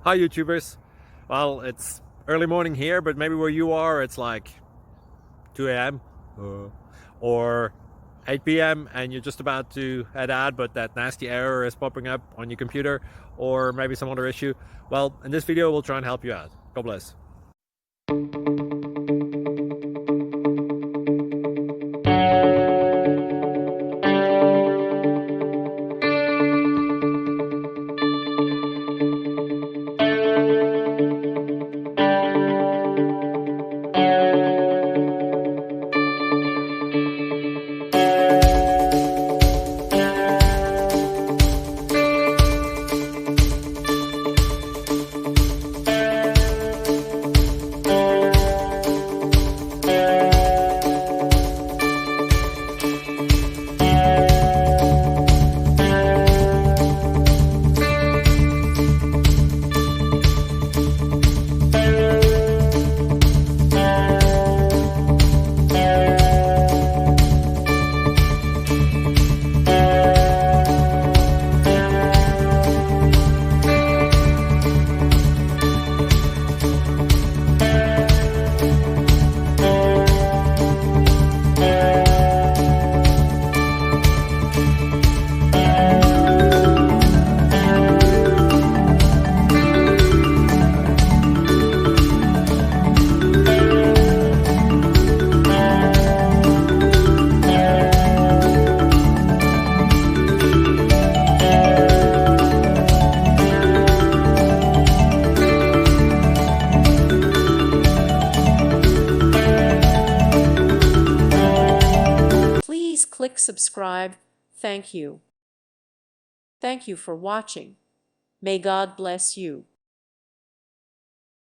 Hi YouTubers. Well, it's early morning here, but maybe where you are it's like 2 a.m. or 8 p.m. and you're just about to head out, but that nasty error is popping up on your computer, or maybe some other issue. Well, in this video we'll try and help you out. God bless. Please click subscribe. Thank you. Thank you for watching. May God bless you.